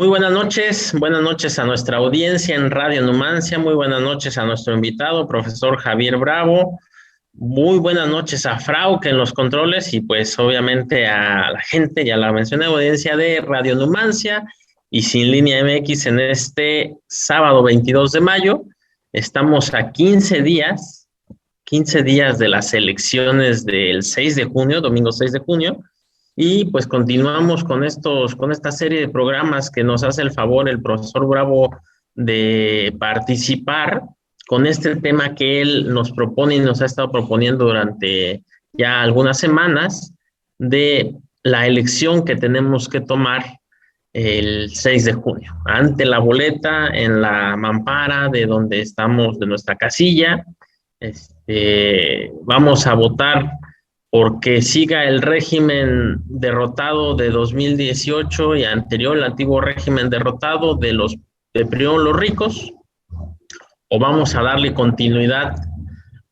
Muy buenas noches a nuestra audiencia en Radio Numancia, muy buenas noches a nuestro invitado, profesor Javier Bravo, muy buenas noches a Frauke en los controles y pues obviamente a la gente, ya la mencioné, audiencia de Radio Numancia y Sin Línea MX en este sábado 22 de mayo. Estamos a 15 días de las elecciones del 6 de junio, domingo 6 de junio. Y pues continuamos con esta serie de programas que nos hace el favor el profesor Bravo de participar con este tema que él nos propone y nos ha estado proponiendo durante ya algunas semanas de la elección que tenemos que tomar el 6 de junio, ante la boleta en la mampara de donde estamos, de nuestra casilla. Vamos a votar porque siga el régimen derrotado de 2018 y anterior, el antiguo régimen derrotado de primero los ricos, o vamos a darle continuidad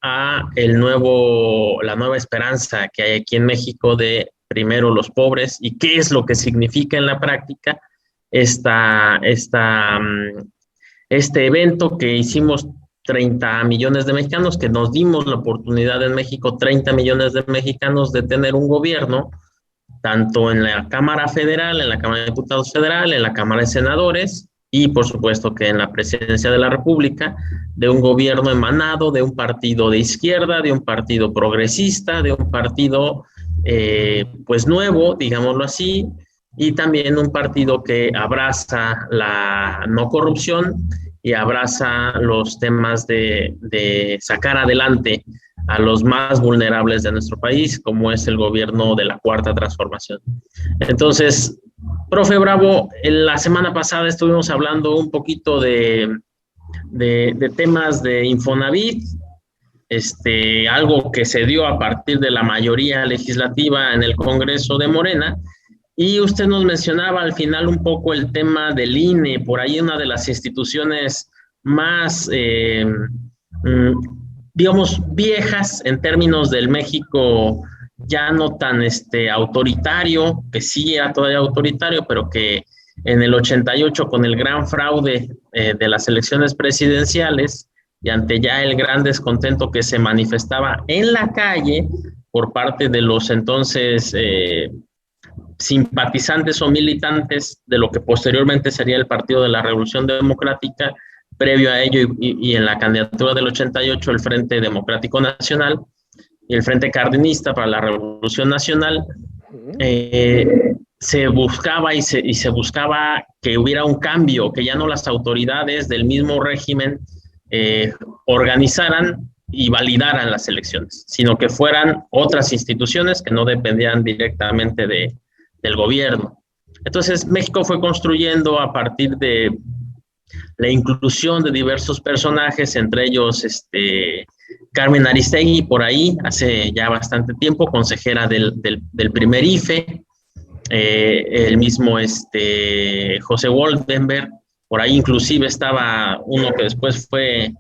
a la nueva esperanza que hay aquí en México de primero los pobres, y qué es lo que significa en la práctica este evento que hicimos 30 millones de mexicanos, que nos dimos la oportunidad en México, 30 millones de mexicanos, de tener un gobierno, tanto en la Cámara Federal, en la Cámara de Diputados Federal, en la Cámara de Senadores, y por supuesto que en la Presidencia de la República, de un gobierno emanado de un partido de izquierda, de un partido progresista, de un partido pues nuevo, digámoslo así, y también un partido que abraza la no corrupción y abraza los temas de sacar adelante a los más vulnerables de nuestro país, como es el gobierno de la Cuarta Transformación. Entonces, profe Bravo, la semana pasada estuvimos hablando un poquito de temas de Infonavit, algo que se dio a partir de la mayoría legislativa en el Congreso de Morena. Y usted nos mencionaba al final un poco el tema del INE, por ahí una de las instituciones más, digamos, viejas en términos del México ya no tan autoritario, que sí era todavía autoritario, pero que en el 88 con el gran fraude de las elecciones presidenciales y ante ya el gran descontento que se manifestaba en la calle por parte de los entonces simpatizantes o militantes de lo que posteriormente sería el Partido de la Revolución Democrática, previo a ello y en la candidatura del 88 el Frente Democrático Nacional y el Frente Cardenista para la Revolución Nacional, se buscaba y se buscaba que hubiera un cambio, que ya no las autoridades del mismo régimen organizaran y validaran las elecciones, sino que fueran otras instituciones que no dependían directamente del gobierno. Entonces, México fue construyendo a partir de la inclusión de diversos personajes, entre ellos Carmen Aristegui, por ahí, hace ya bastante tiempo, consejera del primer IFE, el mismo José Woldenberg, por ahí inclusive estaba uno que después fue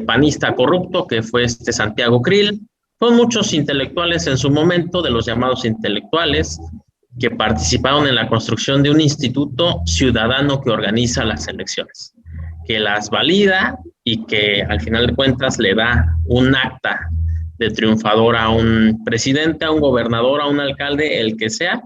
panista corrupto, que fue Santiago Krill. Son muchos intelectuales en su momento, de los llamados intelectuales, que participaron en la construcción de un instituto ciudadano que organiza las elecciones, que las valida y que al final de cuentas le da un acta de triunfador a un presidente, a un gobernador, a un alcalde, el que sea.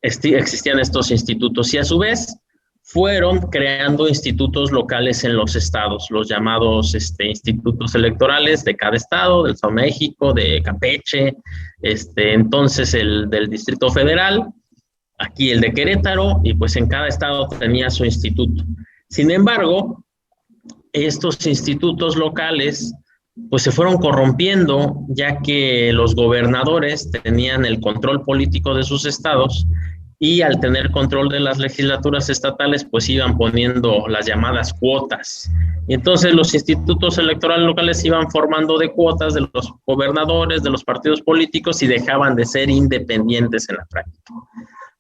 Existían estos institutos y a su vez fueron creando institutos locales en los estados, los llamados institutos electorales de cada estado, del Estado de México, de Campeche, entonces el del Distrito Federal, aquí el de Querétaro, y pues en cada estado tenía su instituto. Sin embargo, estos institutos locales pues se fueron corrompiendo, ya que los gobernadores tenían el control político de sus estados y al tener control de las legislaturas estatales pues iban poniendo las llamadas cuotas. Y entonces los institutos electorales locales iban formando de cuotas de los gobernadores, de los partidos políticos, y dejaban de ser independientes en la práctica.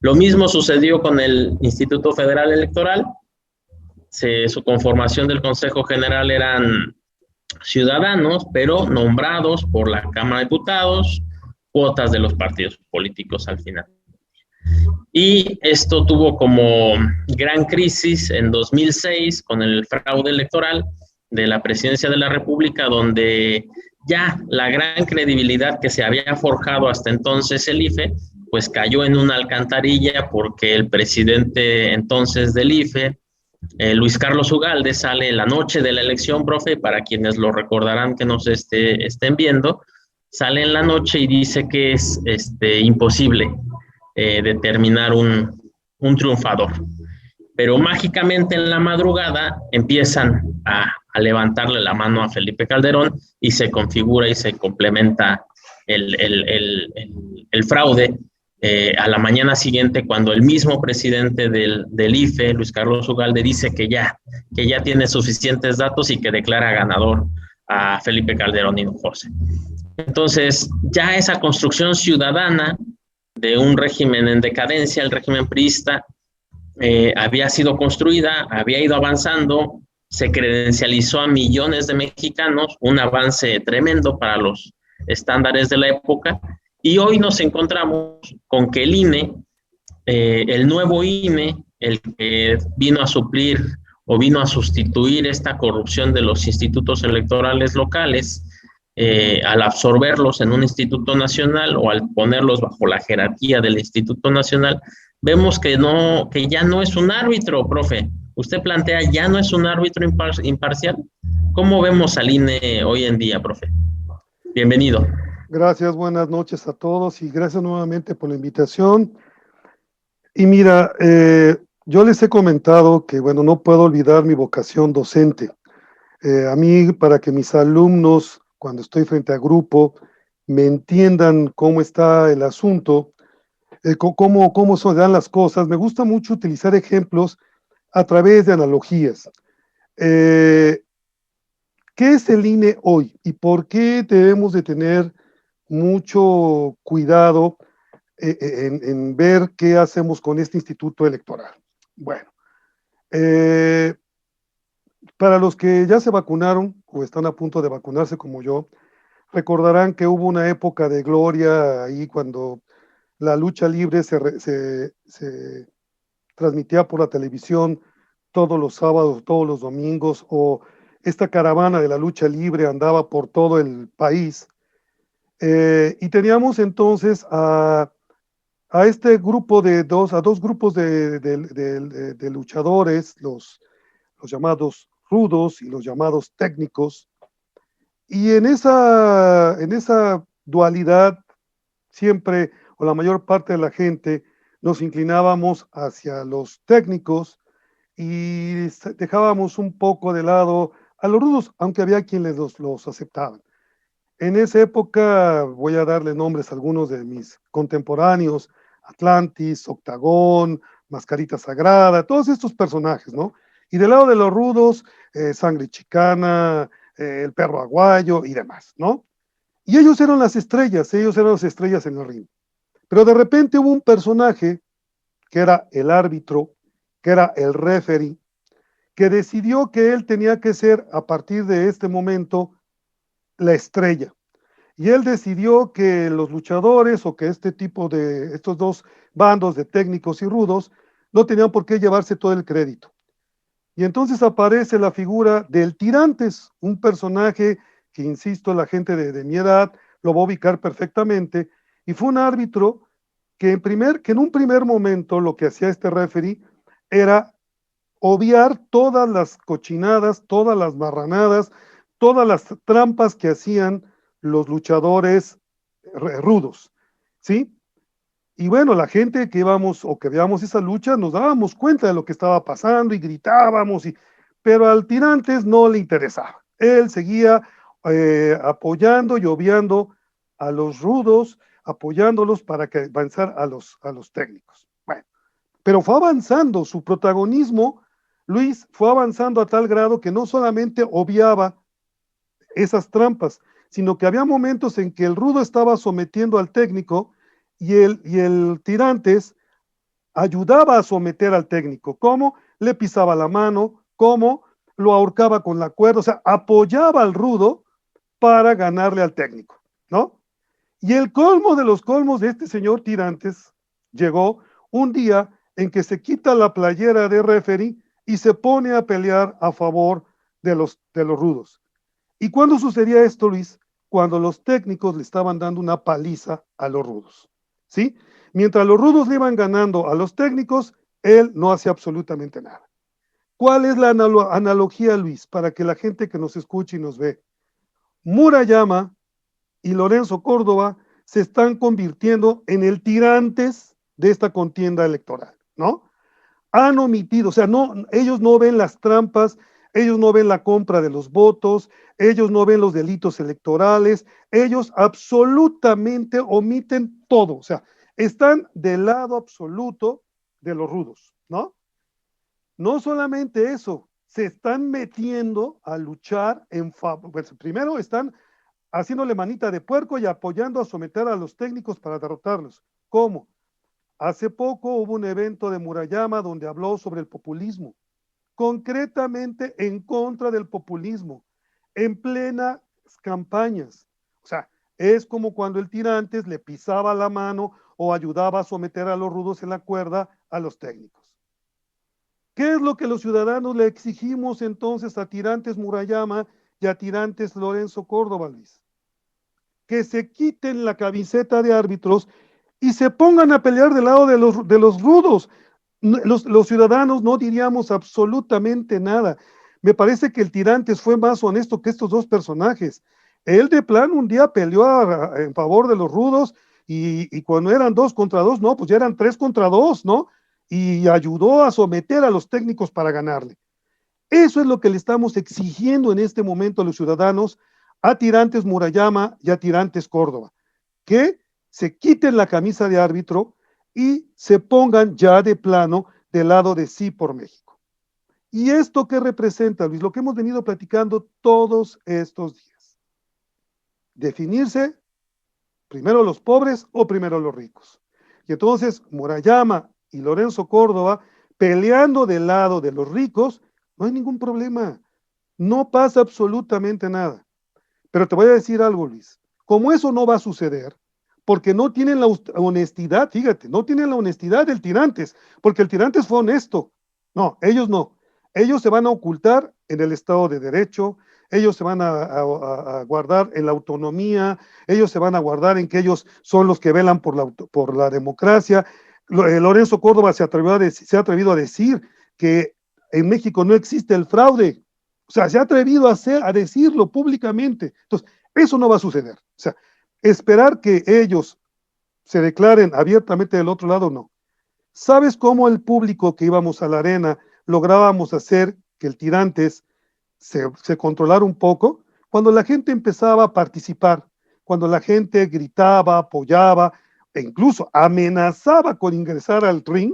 Lo mismo sucedió con el Instituto Federal Electoral. Su conformación del Consejo General eran ciudadanos, pero nombrados por la Cámara de Diputados, cuotas de los partidos políticos al final. Y esto tuvo como gran crisis en 2006 con el fraude electoral de la presidencia de la República, donde ya la gran credibilidad que se había forjado hasta entonces el IFE, pues cayó en una alcantarilla porque el presidente entonces del IFE, Luis Carlos Ugalde, sale la noche de la elección, profe, para quienes lo recordarán que nos estén viendo, sale en la noche y dice que es imposible determinar un triunfador. Pero mágicamente en la madrugada empiezan a levantarle la mano a Felipe Calderón y se configura y se complementa el fraude a la mañana siguiente, cuando el mismo presidente del IFE, Luis Carlos Ugalde, dice que ya tiene suficientes datos y que declara ganador a Felipe Calderón Hinojosa. Entonces, ya esa construcción ciudadana de un régimen en decadencia, el régimen priista, había sido construida, había ido avanzando, se credencializó a millones de mexicanos, un avance tremendo para los estándares de la época, y hoy nos encontramos con que el INE, el nuevo INE, el que vino a suplir o vino a sustituir esta corrupción de los institutos electorales locales, al absorberlos en un instituto nacional o al ponerlos bajo la jerarquía del Instituto Nacional, vemos que ya no es un árbitro, profe. Usted plantea, ya no es un árbitro imparcial. ¿Cómo vemos al INE hoy en día, profe? Bienvenido. Gracias, buenas noches a todos y gracias nuevamente por la invitación. Y mira, yo les he comentado que, bueno, no puedo olvidar mi vocación docente. A mí, para que mis alumnos, cuando estoy frente a grupo, me entiendan cómo está el asunto, cómo se dan las cosas, me gusta mucho utilizar ejemplos a través de analogías. ¿Qué es el INE hoy y por qué debemos de tener mucho cuidado en ver qué hacemos con este instituto electoral? Bueno, para los que ya se vacunaron o están a punto de vacunarse como yo, recordarán que hubo una época de gloria ahí cuando la lucha libre se transmitía por la televisión todos los sábados, todos los domingos, o esta caravana de la lucha libre andaba por todo el país. Y teníamos entonces a este grupo dos grupos de luchadores, los llamados rudos y los llamados técnicos. Y en esa dualidad, siempre, o la mayor parte de la gente, nos inclinábamos hacia los técnicos y dejábamos un poco de lado a los rudos, aunque había quienes los aceptaban. En esa época, voy a darle nombres a algunos de mis contemporáneos: Atlantis, Octagón, Mascarita Sagrada, todos estos personajes, ¿no? Y del lado de los rudos, Sangre Chicana, el Perro Aguayo y demás, ¿no? Y ellos eran las estrellas en el ring. Pero de repente hubo un personaje que era el árbitro, que era el referee, que decidió que él tenía que ser, a partir de este momento, la estrella. Y él decidió que los luchadores, o que estos dos bandos de técnicos y rudos, no tenían por qué llevarse todo el crédito. Y entonces aparece la figura del Tirantes, un personaje que, insisto, la gente de mi edad lo va a ubicar perfectamente, y fue un árbitro que en un primer momento lo que hacía este referee era obviar todas las cochinadas, todas las marranadas, todas las trampas que hacían los luchadores rudos, ¿sí? Y bueno, la gente que íbamos o que veíamos esa lucha nos dábamos cuenta de lo que estaba pasando y gritábamos, pero al Tirantes no le interesaba. Él seguía apoyando y obviando a los rudos, apoyándolos para que avanzar a los técnicos. Bueno, pero fue avanzando, su protagonismo, Luis, fue avanzando a tal grado que no solamente obviaba esas trampas, sino que había momentos en que el rudo estaba sometiendo al técnico y el Tirantes ayudaba a someter al técnico. ¿Cómo? Le pisaba la mano, cómo lo ahorcaba con la cuerda, o sea, apoyaba al rudo para ganarle al técnico, ¿no? Y el colmo de los colmos de este señor Tirantes llegó un día en que se quita la playera de referee y se pone a pelear a favor de los rudos. ¿Y cuándo sucedía esto, Luis? Cuando los técnicos le estaban dando una paliza a los rudos, ¿sí? Mientras los rudos le iban ganando a los técnicos, él no hacía absolutamente nada. ¿Cuál es la analogía, Luis, para que la gente que nos escuche y nos ve? Murayama y Lorenzo Córdoba se están convirtiendo en el tirantes de esta contienda electoral, ¿no? Han omitido, o sea, no, ellos no ven las trampas, ellos no ven la compra de los votos, ellos no ven los delitos electorales, ellos absolutamente omiten todo, o sea, están del lado absoluto de los rudos, ¿no? No solamente eso, se están metiendo a luchar en favor, pues primero están haciéndole manita de puerco y apoyando a someter a los técnicos para derrotarlos. ¿Cómo? Hace poco hubo un evento de Murayama donde habló sobre el populismo, concretamente en contra del populismo, en plenas campañas. O sea, es como cuando el Tirantes le pisaba la mano o ayudaba a someter a los rudos en la cuerda a los técnicos. ¿Qué es lo que los ciudadanos le exigimos entonces a Tirantes Murayama y a Tirantes Lorenzo Córdoba, Luis? Que se quiten la camiseta de árbitros y se pongan a pelear del lado de los rudos. Los ciudadanos no diríamos absolutamente nada. Me parece que el Tirantes fue más honesto que estos dos personajes. Él de plano un día peleó en favor de los rudos y cuando eran 2 contra 2, no, pues ya eran 3 contra 2, ¿no? Y ayudó a someter a los técnicos para ganarle. Eso es lo que le estamos exigiendo en este momento a los ciudadanos, a Tirantes Murayama y a Tirantes Córdoba, que se quiten la camisa de árbitro y se pongan ya de plano del lado de Sí por México. ¿Y esto qué representa, Luis? Lo que hemos venido platicando todos estos días. Definirse primero los pobres o primero los ricos. Y entonces Murayama y Lorenzo Córdoba peleando del lado de los ricos, no hay ningún problema. No pasa absolutamente nada. Pero te voy a decir algo, Luis. Como eso no va a suceder, porque no tienen la honestidad, fíjate, no tienen la honestidad del Tirantes, porque el Tirantes fue honesto. No, ellos no. Ellos se van a ocultar en el Estado de Derecho, ellos se van a guardar en la autonomía, ellos se van a guardar en que ellos son los que velan por la democracia. Lorenzo Córdoba se ha atrevido a decir que en México no existe el fraude. O sea, se ha atrevido a decirlo públicamente. Entonces, eso no va a suceder. O sea, esperar que ellos se declaren abiertamente del otro lado, no. ¿Sabes cómo el público que íbamos a la arena lográbamos hacer que el Tirantes se controlara un poco? Cuando la gente empezaba a participar, cuando la gente gritaba, apoyaba e incluso amenazaba con ingresar al ring,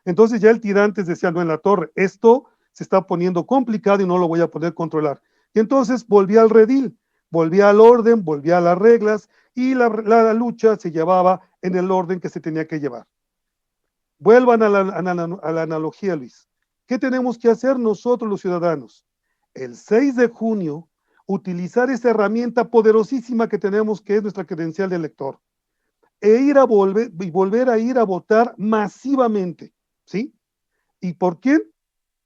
entonces ya el Tirantes decía, no, en la torre, esto se está poniendo complicado y no lo voy a poder controlar. Y entonces volvía al redil, volvía al orden, volvía a las reglas y la lucha se llevaba en el orden que se tenía que llevar. Vuelvan a la analogía, Luis. ¿Qué tenemos que hacer nosotros los ciudadanos? El 6 de junio, utilizar esa herramienta poderosísima que tenemos, que es nuestra credencial de elector, e volver a ir a votar masivamente, ¿sí? ¿Y por quién?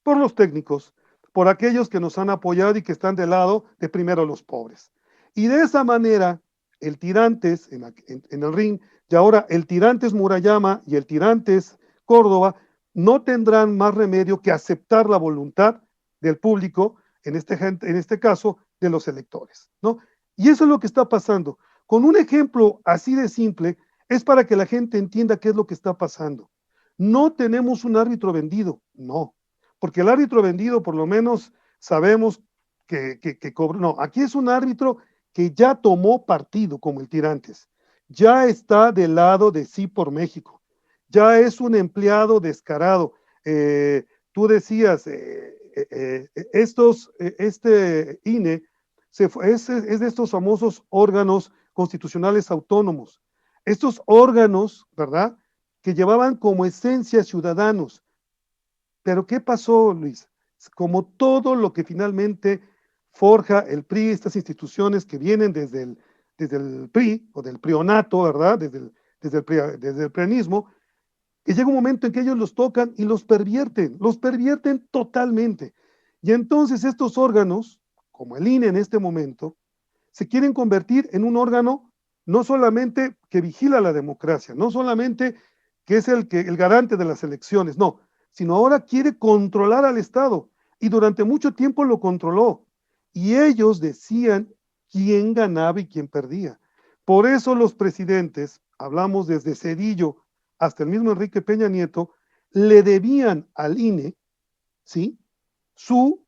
Por los técnicos, por aquellos que nos han apoyado y que están del lado de primero los pobres. Y de esa manera, el Tirantes en el ring, y ahora el Tirantes Murayama y el Tirantes Córdoba, no tendrán más remedio que aceptar la voluntad del público, en este caso, de los electores, ¿no? Y eso es lo que está pasando. Con un ejemplo así de simple, es para que la gente entienda qué es lo que está pasando. No tenemos un árbitro vendido, no. Porque el árbitro vendido, por lo menos, sabemos que cobró. No, aquí es un árbitro que ya tomó partido, como el Tirantes. Ya está del lado de Sí por México. Ya es un empleado descarado. Tú decías, este INE es de estos famosos órganos constitucionales autónomos. Estos órganos, ¿verdad?, que llevaban como esencia ciudadanos. Pero ¿qué pasó, Luis? Como todo lo que finalmente forja el PRI, estas instituciones que vienen desde el PRI o del prionato, ¿verdad?, desde el prianismo, que llega un momento en que ellos los tocan y los pervierten totalmente. Y entonces estos órganos, como el INE en este momento, se quieren convertir en un órgano no solamente que vigila la democracia, no solamente que es el garante de las elecciones, no, sino ahora quiere controlar al Estado, y durante mucho tiempo lo controló, y ellos decían quién ganaba y quién perdía. Por eso los presidentes, hablamos desde Zedillo hasta el mismo Enrique Peña Nieto, le debían al INE, ¿sí?, su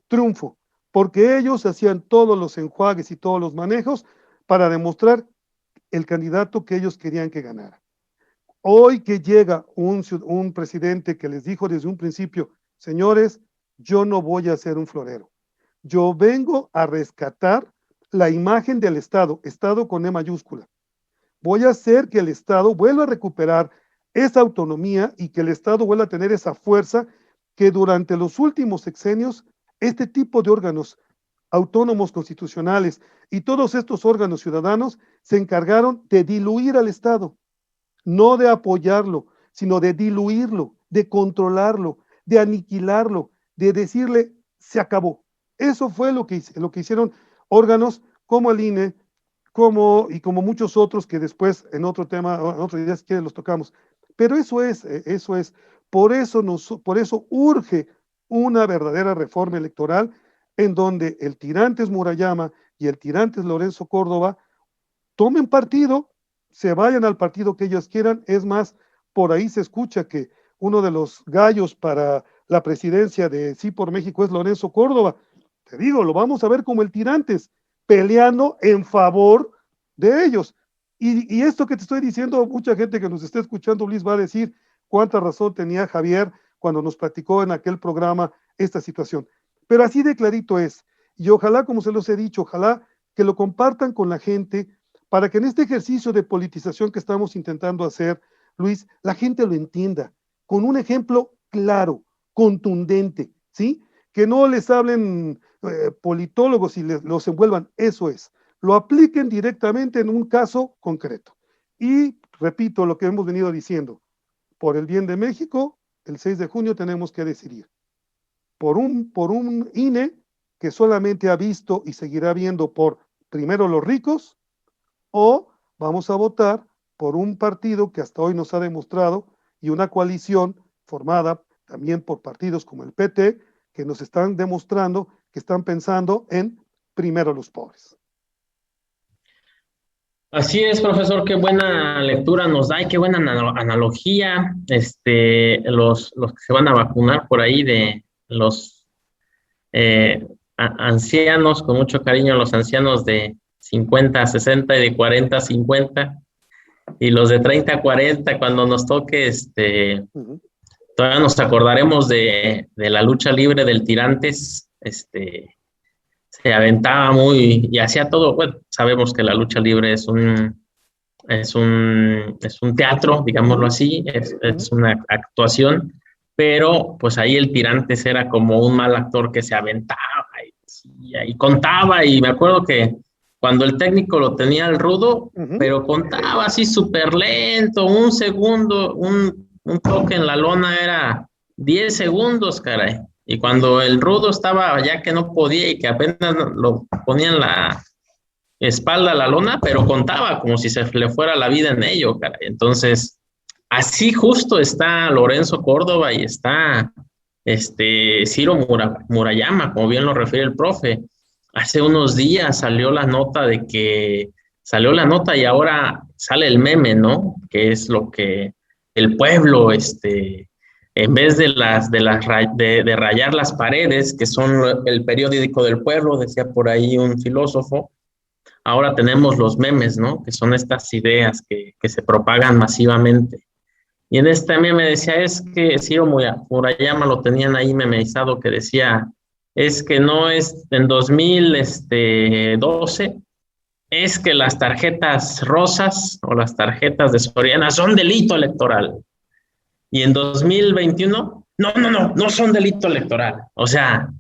triunfo, porque ellos hacían todos los enjuagues y todos los manejos para demostrar el candidato que ellos querían que ganara. Hoy que llega un presidente que les dijo desde un principio, señores, yo no voy a ser un florero, yo vengo a rescatar la imagen del Estado, Estado con E mayúscula. Voy a hacer que el Estado vuelva a recuperar esa autonomía y que el Estado vuelva a tener esa fuerza que durante los últimos sexenios este tipo de órganos autónomos constitucionales y todos estos órganos ciudadanos se encargaron de diluir al Estado, no de apoyarlo, sino de diluirlo, de controlarlo, de aniquilarlo, de decirle, se acabó. Eso fue lo que hicieron órganos como el INE, como muchos otros que después en otro tema, en otro día si quieren los tocamos. Pero eso es, por eso urge una verdadera reforma electoral en donde el tirante es Murayama y el tirante es Lorenzo Córdoba, tomen partido, se vayan al partido que ellos quieran. Es más, por ahí se escucha que uno de los gallos para la presidencia de Sí por México es Lorenzo Córdoba. Te digo, lo vamos a ver como el tirantes, peleando en favor de ellos. Y esto que te estoy diciendo, mucha gente que nos está escuchando, Luis, va a decir cuánta razón tenía Javier cuando nos platicó en aquel programa esta situación. Pero así de clarito es. Y ojalá, como se los he dicho, ojalá que lo compartan con la gente para que en este ejercicio de politización que estamos intentando hacer, Luis, la gente lo entienda, con un ejemplo claro, contundente, ¿sí? Que no les hablen politólogos y los envuelvan, eso es. Lo apliquen directamente en un caso concreto. Y repito lo que hemos venido diciendo, por el bien de México, el 6 de junio tenemos que decidir. Por un INE que solamente ha visto y seguirá viendo por primero los ricos, o vamos a votar por un partido que hasta hoy nos ha demostrado, y una coalición formada también por partidos como el PT, que nos están demostrando que están pensando en primero los pobres. Así es, profesor, qué buena lectura nos da y qué buena analogía. Los que se van a vacunar por ahí de los ancianos, con mucho cariño, los ancianos de 50 a 60 y de 40 a 50, y los de 30 a 40, cuando nos toque, todavía nos acordaremos de la lucha libre del Tirantes. Se aventaba muy y hacía todo. Bueno, sabemos que la lucha libre es un teatro, digámoslo así, es una actuación, pero pues ahí el Tirantes era como un mal actor que se aventaba y contaba, y me acuerdo que cuando el técnico lo tenía al rudo, pero contaba así súper lento, un segundo, un toque en la lona era 10 segundos, caray. Y cuando el rudo estaba ya que no podía y que apenas lo ponían la espalda a la lona, pero contaba como si se le fuera la vida en ello, caray. Entonces, así justo está Lorenzo Córdoba y está Ciro Murayama, como bien lo refiere el profe. Hace unos días salió la nota y ahora sale el meme, ¿no? Que es lo que el pueblo, en vez de rayar las paredes, que son el periódico del pueblo, decía por ahí un filósofo, ahora tenemos los memes, ¿no? Que son estas ideas que se propagan masivamente. Y en este meme decía, es que Ciro Murayama lo tenían ahí memeizado, que decía, es que no es en 2012, es que las tarjetas rosas o las tarjetas de Soriana son delito electoral. Y en 2021, no son delito electoral. O sea,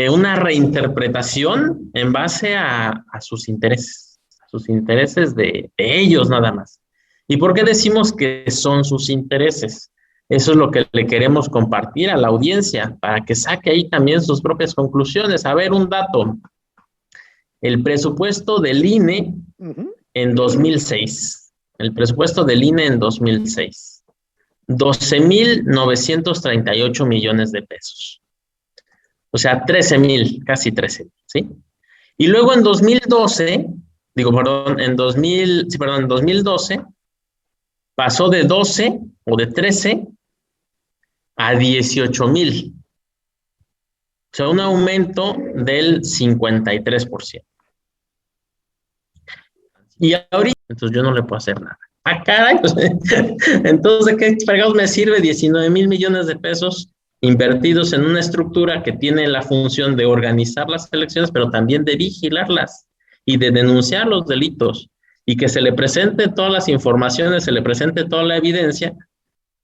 una reinterpretación en base a sus intereses de ellos nada más. ¿Y por qué decimos que son sus intereses? Eso es lo que le queremos compartir a la audiencia, para que saque ahí también sus propias conclusiones. A ver, un dato. El presupuesto del INE en 2006. El presupuesto del INE en 2006. 12,938 millones de pesos. O sea, 13,000, casi 13, ¿sí? Y luego en 2012, en 2012, pasó de 12 o de 13 a 18,000. O sea, un aumento del 53%. Y ahorita, entonces yo no le puedo hacer nada. Ah, caray, pues, entonces, ¿qué fregados me sirve 19,000 millones de pesos invertidos en una estructura que tiene la función de organizar las elecciones, pero también de vigilarlas y de denunciar los delitos, y que se le presente todas las informaciones, se le presente toda la evidencia,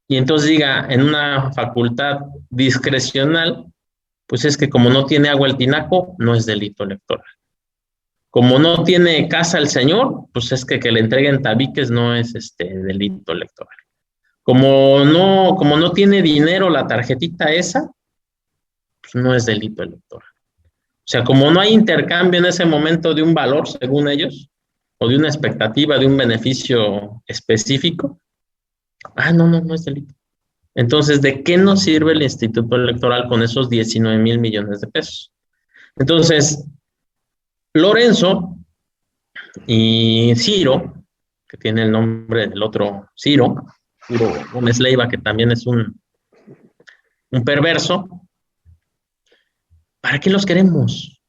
y entonces diga en una facultad discrecional, pues es que como no tiene agua el tinaco, no es delito electoral. Como no tiene casa el señor, pues es que le entreguen tabiques no es delito electoral. Como no tiene dinero la tarjetita esa, pues no es delito electoral. O sea, como no hay intercambio en ese momento de un valor, según ellos, o de una expectativa de un beneficio específico, no es delito. Entonces, ¿de qué nos sirve el Instituto Electoral con esos 19,000 millones de pesos? Entonces, Lorenzo y Ciro, que tiene el nombre del otro Ciro Gómez Leiva, que también es un perverso, ¿para qué los queremos?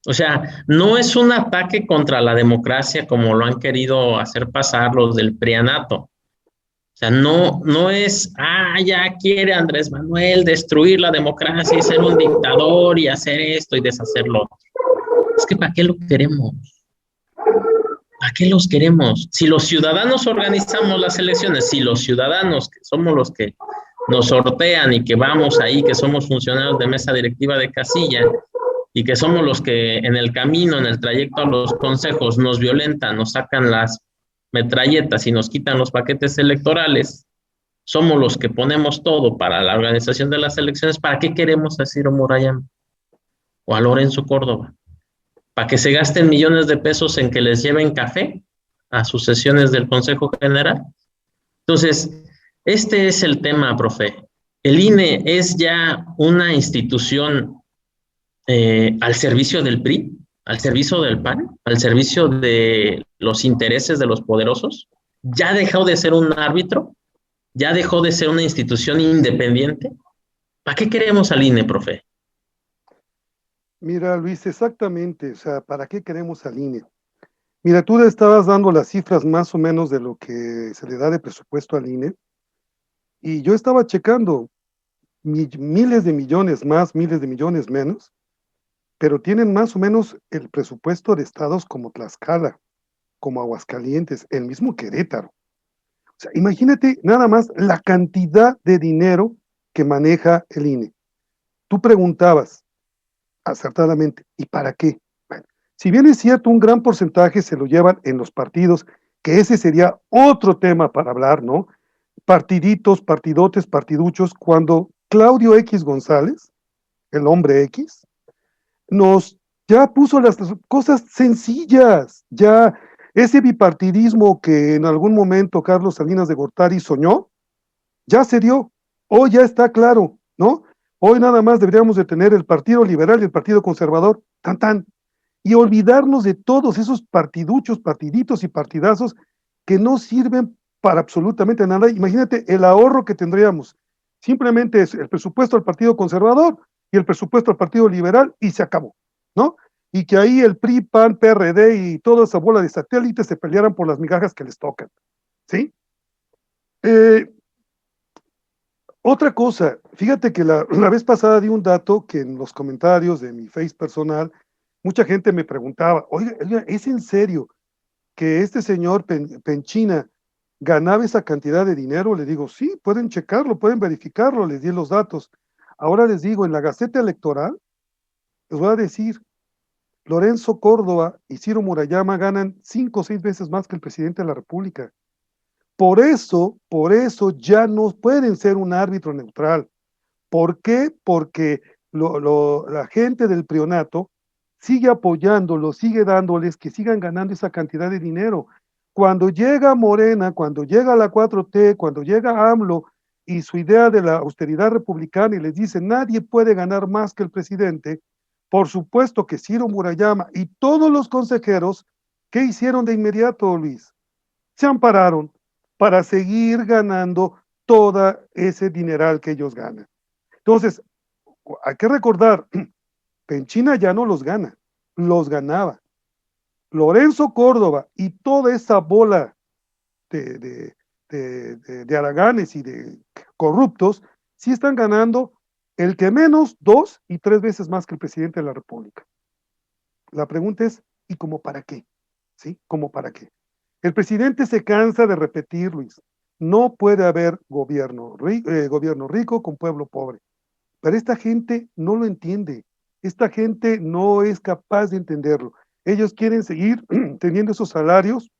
O sea, no es un ataque contra la democracia como lo han querido hacer pasar los del prianato. O sea, no es, ya quiere Andrés Manuel destruir la democracia y ser un dictador y hacer esto y deshacerlo. Es que ¿para qué lo queremos? ¿Para qué los queremos? Si los ciudadanos organizamos las elecciones, si los ciudadanos, que somos los que nos sortean y que vamos ahí, que somos funcionarios de mesa directiva de casilla, y que somos los que en el camino, en el trayecto a los consejos, nos violentan, nos sacan las metralletas y nos quitan los paquetes electorales, somos los que ponemos todo para la organización de las elecciones, ¿para qué queremos a Ciro Murayama o a Lorenzo Córdoba? ¿Para que se gasten millones de pesos en que les lleven café a sus sesiones del Consejo General? Entonces, este es el tema, profe. El INE es ya una institución al servicio del PRI, al servicio del PAN, al servicio de los intereses de los poderosos. Ya dejó de ser un árbitro, ya dejó de ser una institución independiente. ¿Para qué queremos al INE, profe? Mira, Luis, exactamente, o sea, ¿para qué queremos al INE? Mira, tú le estabas dando las cifras más o menos de lo que se le da de presupuesto al INE, y yo estaba checando miles de millones más, miles de millones menos, pero tienen más o menos el presupuesto de estados como Tlaxcala, como Aguascalientes, el mismo Querétaro. O sea, imagínate nada más la cantidad de dinero que maneja el INE. Tú preguntabas acertadamente, ¿y para qué? Bueno, si bien es cierto, un gran porcentaje se lo llevan en los partidos, que ese sería otro tema para hablar, ¿no? Partiditos, partidotes, partiduchos, cuando Claudio X González, el hombre X, nos ya puso las cosas sencillas, ya ese bipartidismo que en algún momento Carlos Salinas de Gortari soñó, ya se dio, hoy ya está claro, ¿no? Hoy nada más deberíamos de tener el Partido Liberal y el Partido Conservador, tan tan, y olvidarnos de todos esos partiduchos, partiditos y partidazos que no sirven para absolutamente nada. Imagínate el ahorro que tendríamos, simplemente es el presupuesto al Partido Conservador y el presupuesto al Partido Liberal y se acabó, ¿no? Y que ahí el PRI, PAN, PRD y toda esa bola de satélites se pelearan por las migajas que les tocan, ¿sí? Otra cosa, fíjate que la vez pasada di un dato que en los comentarios de mi Face personal, mucha gente me preguntaba, oiga, ¿es en serio que este señor Penchina ganaba esa cantidad de dinero? Le digo, sí, pueden checarlo, pueden verificarlo, les di los datos. Ahora les digo, en la Gaceta Electoral, les voy a decir, Lorenzo Córdoba y Ciro Murayama ganan 5 o 6 veces más que el presidente de la República. Por eso ya no pueden ser un árbitro neutral. ¿Por qué? Porque la gente del prionato sigue apoyándolos, sigue dándoles que sigan ganando esa cantidad de dinero. Cuando llega Morena, cuando llega la 4T, cuando llega AMLO y su idea de la austeridad republicana y les dice nadie puede ganar más que el presidente, por supuesto que Ciro Murayama y todos los consejeros, ¿qué hicieron de inmediato, Luis? Se ampararon para seguir ganando todo ese dineral que ellos ganan. Entonces, hay que recordar, Penchina ya no los gana, los ganaba. Lorenzo Córdoba y toda esa bola de, de, de haraganes y de corruptos, sí están ganando el que menos 2 y 3 veces más que el presidente de la República. La pregunta es, ¿y cómo para qué? ¿Sí? ¿Cómo para qué? El presidente se cansa de repetir, Luis, no puede haber gobierno rico con pueblo pobre. Pero esta gente no lo entiende. Esta gente no es capaz de entenderlo. Ellos quieren seguir teniendo esos salarios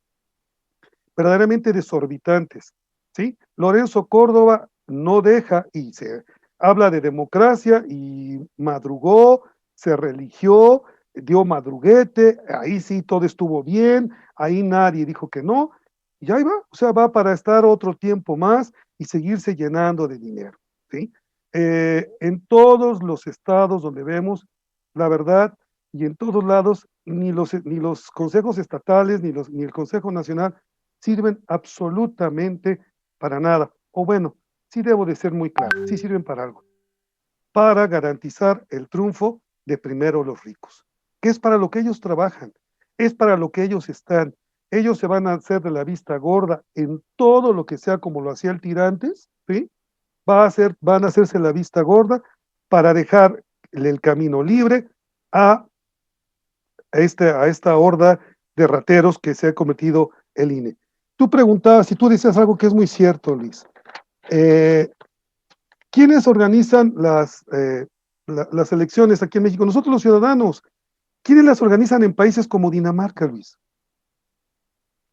verdaderamente desorbitantes, ¿sí? Lorenzo Córdoba no deja y se habla de democracia y madrugó, se religió, dio madruguete, ahí sí todo estuvo bien, ahí nadie dijo que no, y ahí va, o sea, va para estar otro tiempo más y seguirse llenando de dinero, ¿sí? En todos los estados donde vemos, la verdad, y en todos lados, ni los consejos estatales, ni el Consejo Nacional sirven absolutamente para nada. O bueno, sí debo de ser muy claro, sí sirven para algo, para garantizar el triunfo de primero los ricos, que es para lo que ellos trabajan, es para lo que ellos están. Ellos se van a hacer de la vista gorda en todo lo que sea como lo hacía el Tirantes, ¿sí? Van a hacerse la vista gorda para dejar el camino libre a, a esta horda de rateros que se ha cometido el INE. Tú preguntabas, y tú decías algo que es muy cierto, Luis. ¿Quiénes organizan las elecciones aquí en México? Nosotros los ciudadanos. ¿Quiénes las organizan en países como Dinamarca, Luis?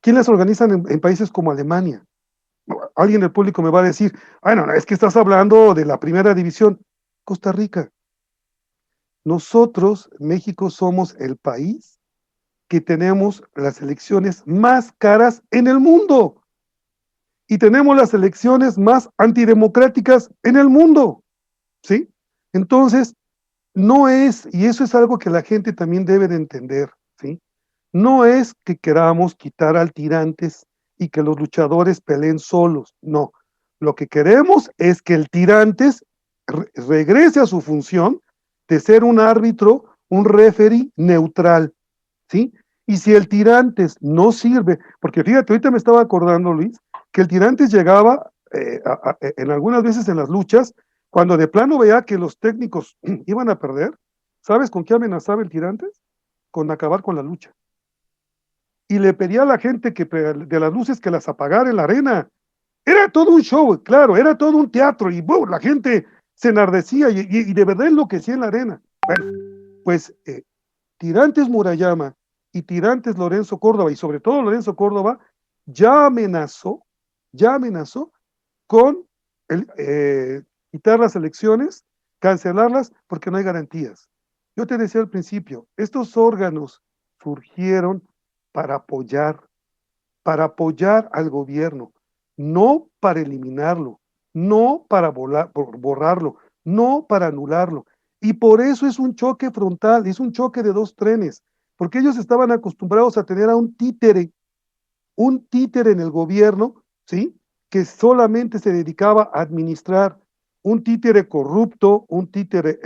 ¿Quiénes las organizan en países como Alemania? Alguien del público me va a decir, bueno, es que estás hablando de la primera división. Costa Rica. Nosotros, México, somos el país que tenemos las elecciones más caras en el mundo. Y tenemos las elecciones más antidemocráticas en el mundo, ¿sí? Entonces, no es, y eso es algo que la gente también debe de entender, ¿sí? No es que queramos quitar al tirantes y que los luchadores peleen solos, no. Lo que queremos es que el tirantes regrese a su función de ser un árbitro, un referee neutral, ¿sí? Y si el tirantes no sirve, porque fíjate, ahorita me estaba acordando, Luis, que el tirantes llegaba en algunas veces en las luchas, cuando de plano veía que los técnicos iban a perder, ¿sabes con qué amenazaba el tirantes? Con acabar con la lucha. Y le pedía a la gente que de las luces que las apagara en la arena. Era todo un show, claro, era todo un teatro, y la gente se enardecía y de verdad enloquecía en la arena. Bueno, pues Tirantes Murayama y Tirantes Lorenzo Córdoba, y sobre todo Lorenzo Córdoba, ya amenazó con quitar las elecciones, cancelarlas, porque no hay garantías. Yo te decía al principio, estos órganos surgieron para apoyar al gobierno, no para eliminarlo, no para borrarlo, no para anularlo. Y por eso es un choque frontal, es un choque de dos trenes, porque ellos estaban acostumbrados a tener a un títere en el gobierno, ¿sí? Que solamente se dedicaba a administrar, un títere corrupto, un títere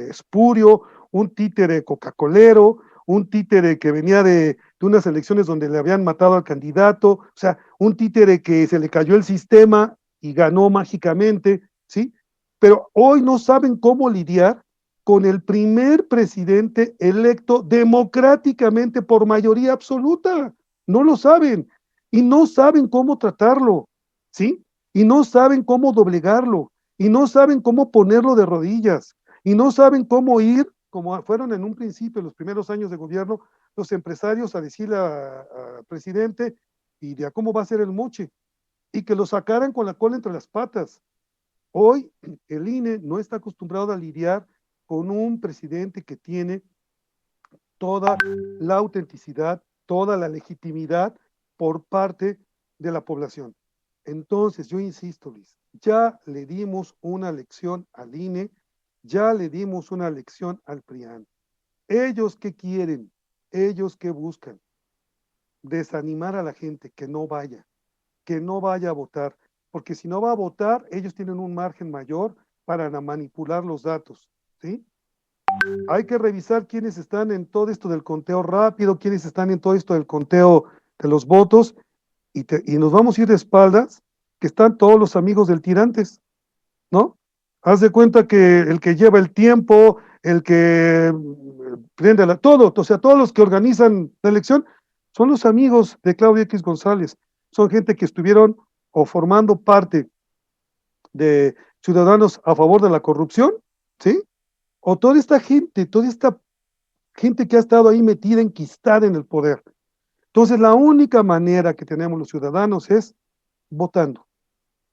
espurio, un títere coca-colero, un títere que venía de unas elecciones donde le habían matado al candidato, o sea, un títere que se le cayó el sistema y ganó mágicamente, ¿sí? Pero hoy no saben cómo lidiar con el primer presidente electo democráticamente por mayoría absoluta. No lo saben y no saben cómo tratarlo, ¿sí? Y no saben cómo doblegarlo, y no saben cómo ponerlo de rodillas, y no saben cómo ir, como fueron en un principio, los primeros años de gobierno, los empresarios a decirle al presidente y de a cómo va a ser el moche. y que lo sacaran con la cola entre las patas. Hoy el INE no está acostumbrado a lidiar con un presidente que tiene toda la autenticidad, toda la legitimidad por parte de la población. Entonces, yo insisto, Luis, ya le dimos una lección al INE, ya le dimos una lección al PRIAN. ¿Ellos qué quieren? ¿Ellos qué buscan? Desanimar a la gente que no vaya a votar, porque si no va a votar, ellos tienen un margen mayor para manipular los datos, ¿sí? Hay que revisar quiénes están en todo esto del conteo rápido, quiénes están en todo esto del conteo de los votos, y nos vamos a ir de espaldas, que están todos los amigos del tirantes, ¿no? Haz de cuenta que el que lleva el tiempo, el que prende todo, o sea, todos los que organizan la elección, son los amigos de Claudia X González, son gente que estuvieron o formando parte de Ciudadanos a favor de la corrupción, ¿sí? O toda esta gente que ha estado ahí metida, enquistada en el poder. Entonces, la única manera que tenemos los ciudadanos es votando,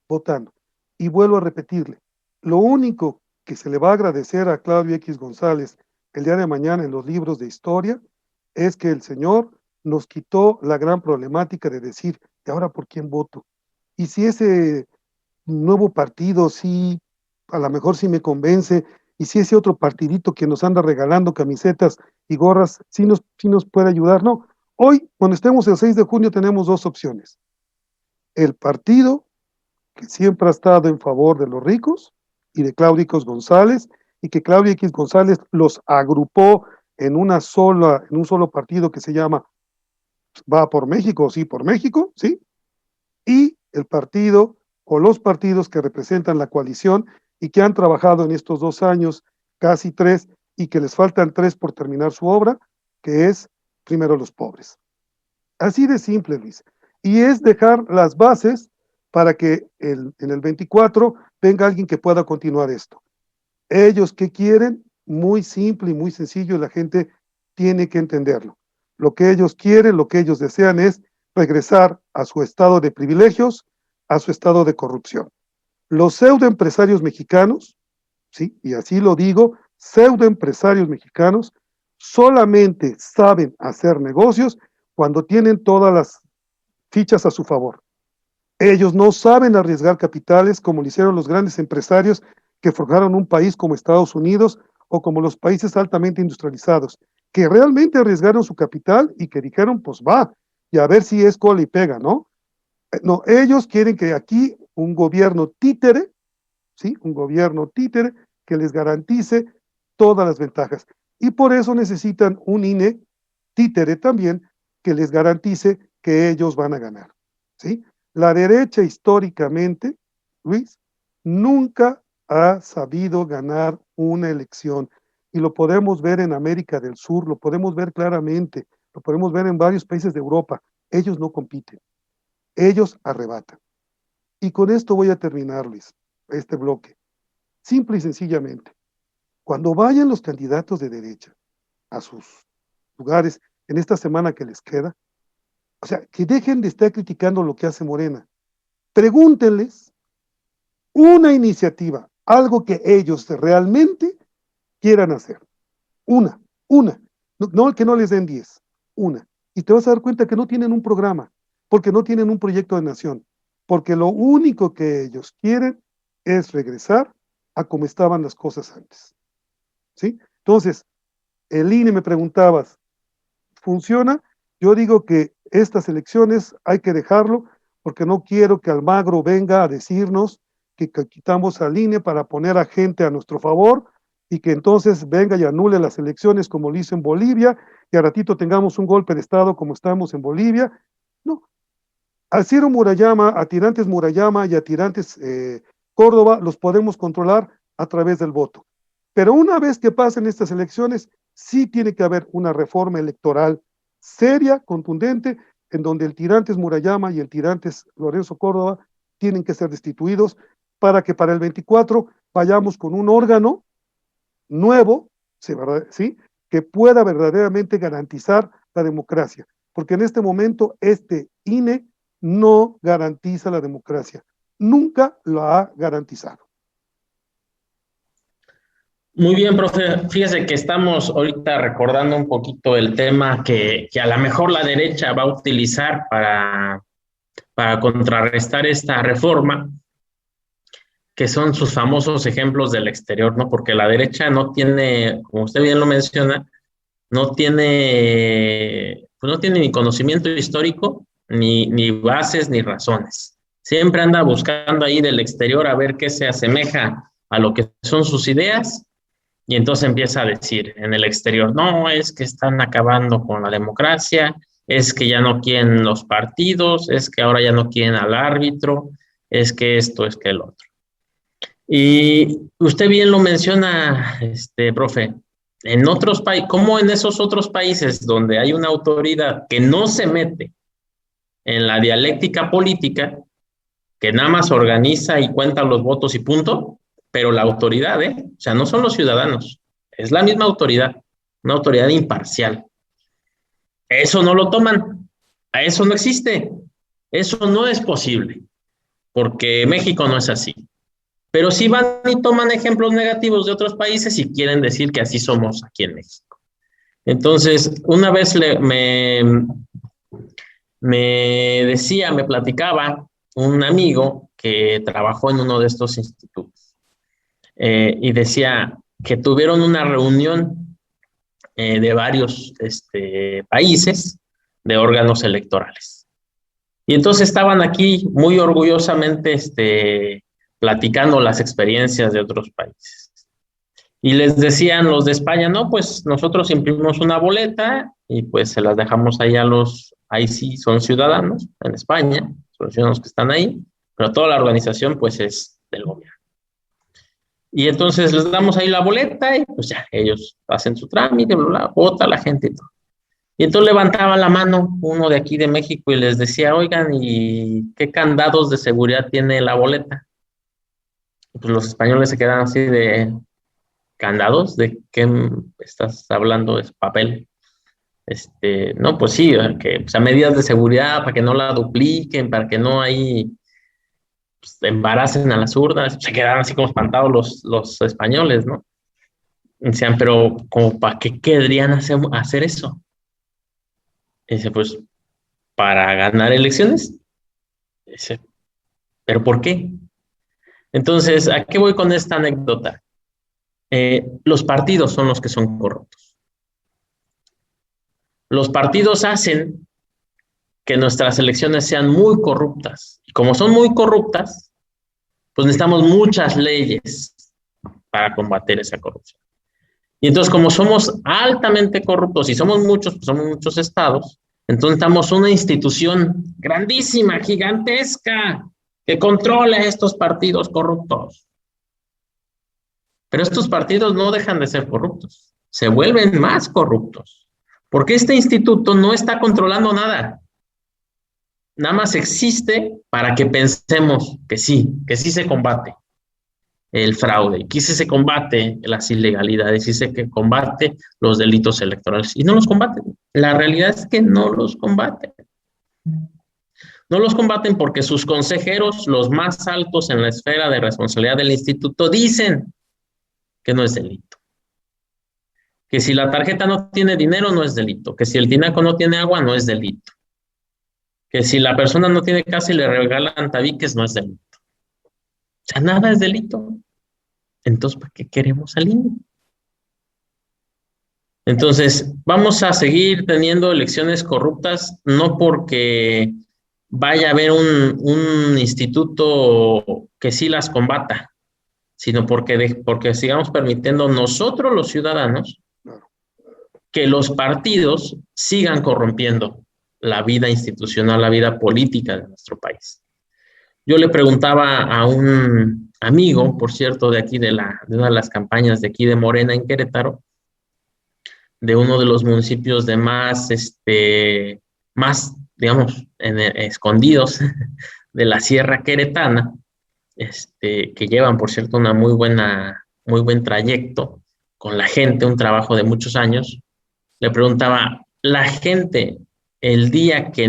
votando. Y vuelvo a repetirle, lo único que se le va a agradecer a Claudio X González el día de mañana en los libros de historia es que el señor nos quitó la gran problemática de decir, ¿y ahora por quién voto? Y si ese nuevo partido sí, a lo mejor sí me convence, y si ese otro partidito que nos anda regalando camisetas y gorras, sí nos puede ayudar, no. Hoy, cuando estemos el 6 de junio, tenemos dos opciones. El partido que siempre ha estado en favor de los ricos y de Claudio X González, y que Claudio X González los agrupó en un solo partido que se llama Va por México, sí, por México, ¿sí? Y el partido o los partidos que representan la coalición y que han trabajado en estos 2 años, casi 3, y que les faltan 3 por terminar su obra, que es primero los pobres. Así de simple, Luis. Y es dejar las bases para que en el 24 venga alguien que pueda continuar esto. Ellos que quieren, muy simple y muy sencillo, y la gente tiene que entenderlo. Lo que ellos quieren, lo que ellos desean es regresar a su estado de privilegios, a su estado de corrupción. Los pseudoempresarios mexicanos, ¿sí? Y así lo digo, pseudoempresarios mexicanos solamente saben hacer negocios cuando tienen todas las fichas a su favor. Ellos no saben arriesgar capitales como lo hicieron los grandes empresarios que forjaron un país como Estados Unidos o como los países altamente industrializados, que realmente arriesgaron su capital y que dijeron, pues va, y a ver si es cola y pega, ¿no? No, ellos quieren que aquí un gobierno títere, ¿sí? Un gobierno títere que les garantice todas las ventajas. Y por eso necesitan un INE títere también que les garantice que ellos van a ganar, ¿sí? La derecha históricamente, Luis, nunca ha sabido ganar una elección. Y lo podemos ver en América del Sur, lo podemos ver claramente, lo podemos ver en varios países de Europa. Ellos no compiten, ellos arrebatan. Y con esto voy a terminar, Luis, este bloque. Simple y sencillamente, cuando vayan los candidatos de derecha a sus lugares en esta semana que les queda, o sea, que dejen de estar criticando lo que hace Morena. Pregúntenles una iniciativa, algo que ellos realmente quieran hacer. Una. No que no les den 10, una. Y te vas a dar cuenta que no tienen un programa, porque no tienen un proyecto de nación, porque lo único que ellos quieren es regresar a como estaban las cosas antes. ¿Sí? Entonces, el INE me preguntabas, ¿funciona? Yo digo que estas elecciones hay que dejarlo porque no quiero que Almagro venga a decirnos que quitamos al INE para poner a gente a nuestro favor y que entonces venga y anule las elecciones como lo hizo en Bolivia y a ratito tengamos un golpe de Estado como estamos en Bolivia. No, a Ciro Murayama, a Tirantes Murayama y a Tirantes Córdoba los podemos controlar a través del voto. Pero una vez que pasen estas elecciones, sí tiene que haber una reforma electoral seria, contundente, en donde el Tirantes Murayama y el Tirantes Lorenzo Córdoba tienen que ser destituidos para que para el 24 vayamos con un órgano nuevo, ¿sí? Que pueda verdaderamente garantizar la democracia. Porque en este momento este INE no garantiza la democracia. Nunca lo ha garantizado. Muy bien, profe. Fíjese que estamos ahorita recordando un poquito el tema que a lo mejor la derecha va a utilizar para contrarrestar esta reforma, que son sus famosos ejemplos del exterior, ¿no? Porque la derecha no tiene, como usted bien lo menciona, pues no tiene ni conocimiento histórico, ni bases, ni razones. Siempre anda buscando ahí del exterior a ver qué se asemeja a lo que son sus ideas, y entonces empieza a decir en el exterior, no, es que están acabando con la democracia, es que ya no quieren los partidos, es que ahora ya no quieren al árbitro, es que esto, es que el otro. Y usted bien lo menciona, profe, en otros países, como en esos otros países donde hay una autoridad que no se mete en la dialéctica política, que nada más organiza y cuenta los votos y punto, pero la autoridad, o sea, no son los ciudadanos, es la misma autoridad, una autoridad imparcial. Eso no lo toman, a eso no existe, eso no es posible, porque México no es así. Pero sí van y toman ejemplos negativos de otros países y quieren decir que así somos aquí en México. Entonces, una vez me platicaba un amigo que trabajó en uno de estos institutos, y decía que tuvieron una reunión de varios países de órganos electorales. Y entonces estaban aquí muy orgullosamente platicando las experiencias de otros países. Y les decían los de España, no, pues nosotros imprimimos una boleta y pues se las dejamos ahí ahí sí son ciudadanos en España, son ciudadanos que están ahí, pero toda la organización pues es del gobierno. Y entonces les damos ahí la boleta y pues ya, ellos hacen su trámite, bla, bla, vota la gente y todo. Y entonces levantaba la mano uno de aquí de México y les decía, oigan, ¿y qué candados de seguridad tiene la boleta? Y pues los españoles se quedan así de, ¿candados? ¿De qué estás hablando? ¿Es papel? No, pues sí, que o sea, medidas de seguridad para que no la dupliquen, para que no ahí pues, embaracen a las urnas. Se quedaron así como espantados los españoles, ¿no? Y decían, pero ¿como para qué querrían hacer eso? Y dice, pues, para ganar elecciones. Y dice, ¿pero por qué? Entonces, ¿a qué voy con esta anécdota? Los partidos son los que son corruptos. Los partidos hacen que nuestras elecciones sean muy corruptas. Y como son muy corruptas, pues necesitamos muchas leyes para combatir esa corrupción. Y entonces, como somos altamente corruptos y somos muchos estados, entonces necesitamos una institución grandísima, gigantesca, que controle a estos partidos corruptos. Pero estos partidos no dejan de ser corruptos, se vuelven más corruptos, porque este instituto no está controlando nada. Nada más existe para que pensemos que sí se combate el fraude, que sí se combate las ilegalidades, sí se combate los delitos electorales, y no los combaten. La realidad es que no los combaten. No los combaten porque sus consejeros, los más altos en la esfera de responsabilidad del instituto, dicen que no es delito. Que si la tarjeta no tiene dinero, no es delito. Que si el tinaco no tiene agua, no es delito. Que si la persona no tiene casa y le regalan tabiques, no es delito. O sea, nada es delito. Entonces, ¿para qué queremos al INE? Entonces, vamos a seguir teniendo elecciones corruptas, no porque vaya a haber un instituto que sí las combata, sino porque sigamos permitiendo nosotros los ciudadanos que los partidos sigan corrompiendo la vida institucional, la vida política de nuestro país. Yo le preguntaba a un amigo, por cierto, de aquí de una de las campañas de aquí de Morena en Querétaro, de uno de los municipios de más, digamos, escondidos de la Sierra Queretana, que llevan, por cierto, muy buen trayecto con la gente, un trabajo de muchos años. Le preguntaba, ¿la gente el día que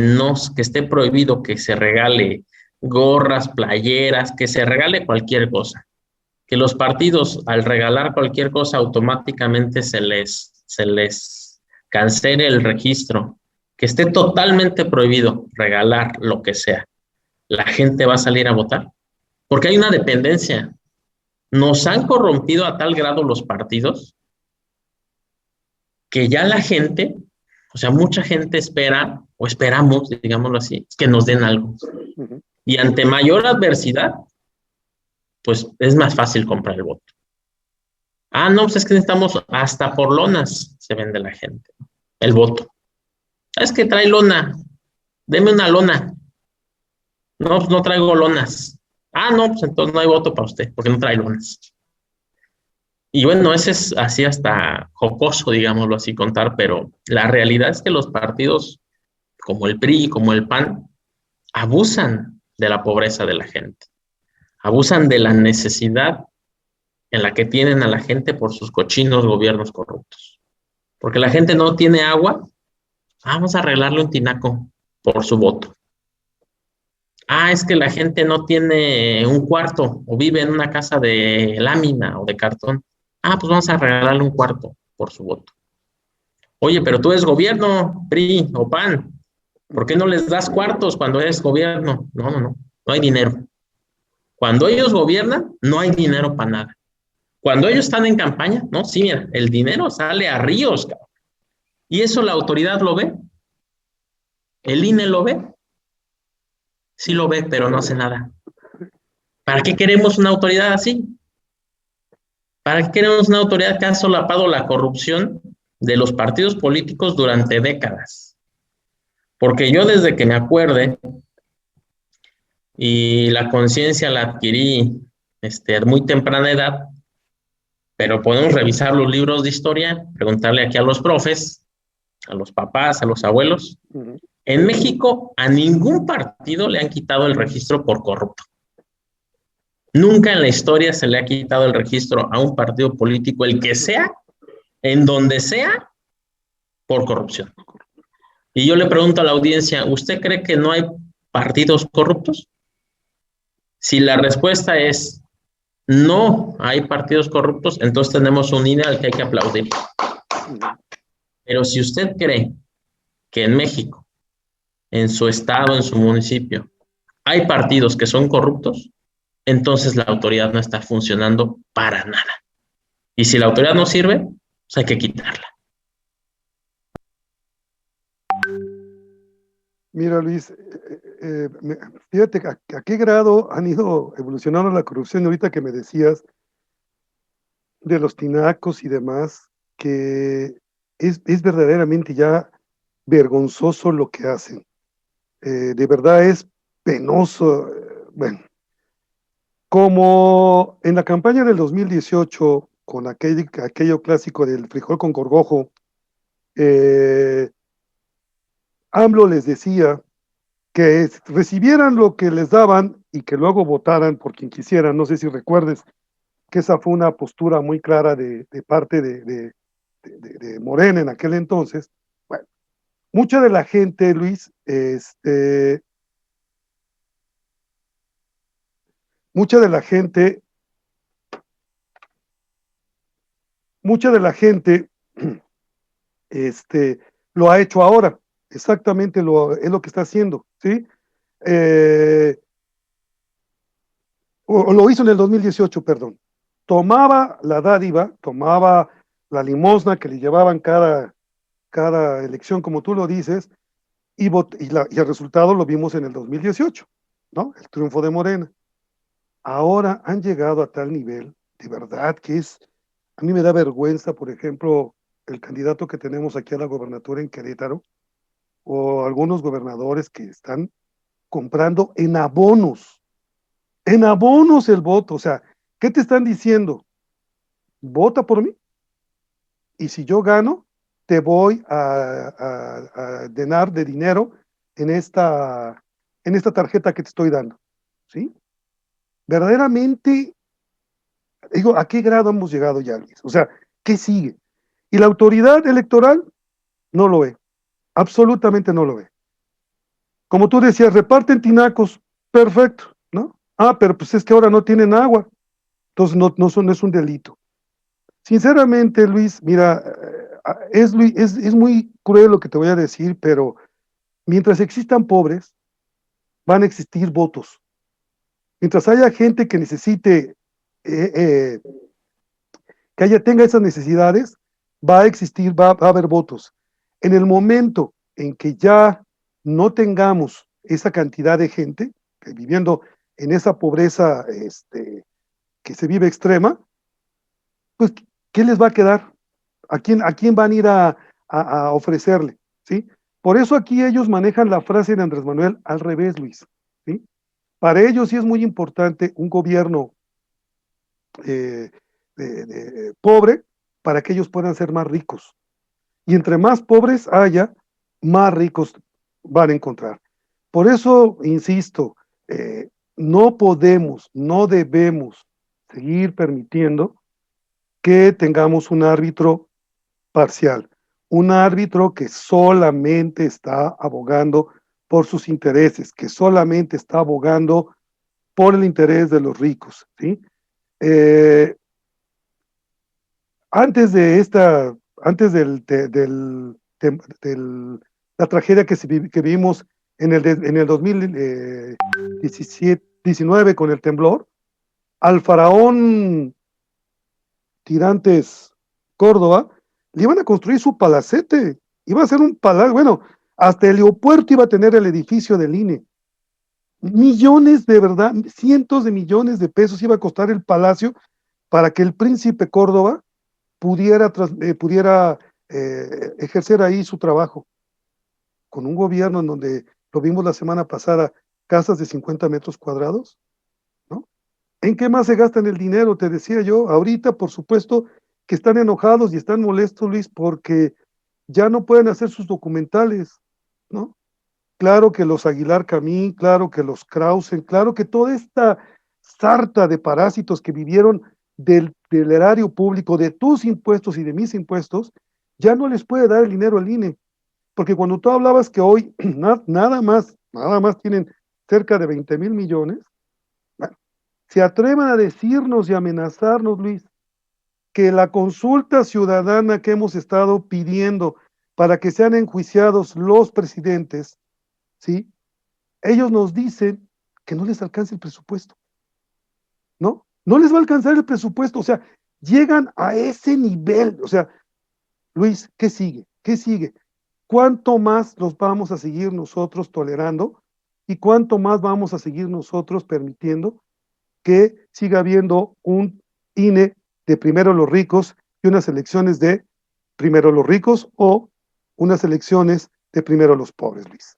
esté prohibido que se regale gorras, playeras, que se regale cualquier cosa, que los partidos al regalar cualquier cosa automáticamente se les cancele el registro, que esté totalmente prohibido regalar lo que sea, la gente va a salir a votar, porque hay una dependencia. Nos han corrompido a tal grado los partidos que ya la gente, o sea, mucha gente espera, o esperamos, digámoslo así, que nos den algo. Y ante mayor adversidad, pues es más fácil comprar el voto. Ah, no, pues es que necesitamos, hasta por lonas se vende la gente, el voto. Es que trae lona, deme una lona. No, pues no traigo lonas. Ah, no, pues entonces no hay voto para usted, porque no trae lonas. Y bueno, ese es así hasta jocoso, digámoslo así, contar, pero la realidad es que los partidos como el PRI, como el PAN, abusan de la pobreza de la gente, abusan de la necesidad en la que tienen a la gente por sus cochinos gobiernos corruptos. Porque la gente no tiene agua, vamos a arreglarle un tinaco por su voto. Ah, es que la gente no tiene un cuarto o vive en una casa de lámina o de cartón. Ah, pues vamos a regalarle un cuarto por su voto. Oye, pero tú eres gobierno, PRI o PAN. ¿Por qué no les das cuartos cuando eres gobierno? No hay dinero. Cuando ellos gobiernan, no hay dinero para nada. Cuando ellos están en campaña, no, sí, mira, el dinero sale a ríos, cabrón. Y eso la autoridad lo ve, el INE lo ve, sí lo ve, pero no hace nada. ¿Para qué queremos una autoridad así? ¿Para qué queremos una autoridad que ha solapado la corrupción de los partidos políticos durante décadas? Porque yo desde que me acuerde, y la conciencia la adquirí a muy temprana edad, pero podemos revisar los libros de historia, preguntarle aquí a los profes, a los papás, a los abuelos. En México, a ningún partido le han quitado el registro por corrupto. Nunca en la historia se le ha quitado el registro a un partido político, el que sea, en donde sea, por corrupción. Y yo le pregunto a la audiencia, ¿usted cree que no hay partidos corruptos? Si la respuesta es no hay partidos corruptos, entonces tenemos un INE al que hay que aplaudir. Pero si usted cree que en México, en su estado, en su municipio, hay partidos que son corruptos, entonces la autoridad no está funcionando para nada. Y si la autoridad no sirve, pues hay que quitarla. Mira, Luis, fíjate a qué grado han ido evolucionando la corrupción ahorita que me decías de los tinacos y demás, que es verdaderamente ya vergonzoso lo que hacen. De verdad es penoso. Bueno, como en la campaña del 2018, con aquello clásico del frijol con gorgojo, AMLO les decía que recibieran lo que les daban y que luego votaran por quien quisieran. No sé si recuerdes que esa fue una postura muy clara de parte de Morena en aquel entonces. Bueno, mucha de la gente, Luis, mucha de la gente lo ha hecho ahora, exactamente es lo que está haciendo, ¿sí? O lo hizo en el 2018, perdón. Tomaba la dádiva, tomaba la limosna que le llevaban cada elección, como tú lo dices, y el resultado lo vimos en el 2018, ¿no? El triunfo de Morena. Ahora han llegado a tal nivel, de verdad, a mí me da vergüenza, por ejemplo, el candidato que tenemos aquí a la gobernatura en Querétaro, o algunos gobernadores que están comprando en abonos el voto. O sea, ¿qué te están diciendo? Vota por mí, y si yo gano, te voy a llenar de dinero en esta tarjeta que te estoy dando, ¿sí? Verdaderamente, digo, ¿a qué grado hemos llegado ya, Luis? O sea, ¿qué sigue? Y la autoridad electoral no lo ve. absolutamente no lo ve. Como tú decías, reparten tinacos, perfecto, ¿no? Ah, pero pues es que ahora no tienen agua, entonces no es un delito. Sinceramente, Luis, mira, es muy cruel lo que te voy a decir, pero mientras existan pobres, van a existir votos. Mientras haya gente que necesite, tenga esas necesidades, va a existir, va a haber votos. En el momento en que ya no tengamos esa cantidad de gente viviendo en esa pobreza que se vive extrema, pues, ¿qué les va a quedar? ¿A quién van a ir a ofrecerle? ¿Sí? Por eso aquí ellos manejan la frase de Andrés Manuel al revés, Luis. ¿Sí? Para ellos sí es muy importante un gobierno eh, pobre para que ellos puedan ser más ricos. Y entre más pobres haya, más ricos van a encontrar. Por eso, insisto, no podemos, no debemos seguir permitiendo que tengamos un árbitro parcial, un árbitro que solamente está abogando por sus intereses, que solamente está abogando por el interés de los ricos, ¿sí? Eh, antes la tragedia que vimos en el 2019 con el temblor, al faraón Tirantes Córdoba, le iban a construir su palacete, iba a ser un palacio, bueno, hasta el aeropuerto iba a tener el edificio del INE. Millones de verdad, cientos de millones de pesos iba a costar el palacio para que el príncipe Córdoba pudiera ejercer ahí su trabajo, con un gobierno en donde lo vimos la semana pasada, casas de 50 metros cuadrados, ¿no? ¿En qué más se gastan el dinero? Te decía yo, ahorita por supuesto que están enojados y están molestos, Luis, porque ya no pueden hacer sus documentales, ¿no? Claro que los Aguilar Camín, claro que los Krausen, claro que toda esta sarta de parásitos que vivieron del erario público, de tus impuestos y de mis impuestos, ya no les puede dar el dinero al INE. Porque cuando tú hablabas que hoy nada más tienen cerca de 20,000 millones, bueno, se atrevan a decirnos y amenazarnos, Luis, que la consulta ciudadana que hemos estado pidiendo para que sean enjuiciados los presidentes, ¿sí? Ellos nos dicen que no les alcanza el presupuesto, ¿no? No les va a alcanzar el presupuesto, o sea, llegan a ese nivel, o sea, Luis, ¿qué sigue? ¿Qué sigue? ¿Cuánto más los vamos a seguir nosotros tolerando y cuánto más vamos a seguir nosotros permitiendo que siga habiendo un INE de primero los ricos y unas elecciones de primero los ricos o unas elecciones de primero los pobres, Luis?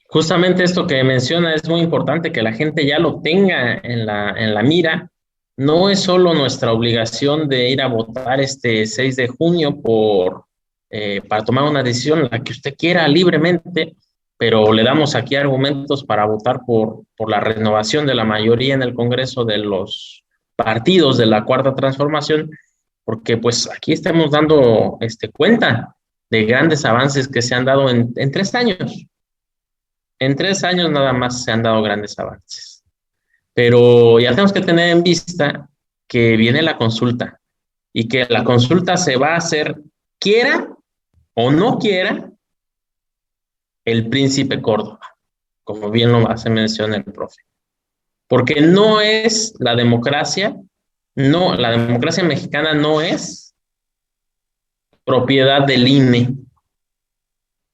Justamente esto que menciona es muy importante, que la gente ya lo tenga en la mira. No es solo nuestra obligación de ir a votar este 6 de junio para tomar una decisión, la que usted quiera libremente, pero le damos aquí argumentos para votar por la renovación de la mayoría en el Congreso de los partidos de la Cuarta Transformación, porque pues aquí estamos dando cuenta de grandes avances que se han dado en 3 años. En 3 años nada más se han dado grandes avances. Pero ya tenemos que tener en vista que viene la consulta y que la consulta se va a hacer, quiera o no quiera, el príncipe Córdoba, como bien lo hace mención el profe. Porque no es la democracia mexicana no es propiedad del INE,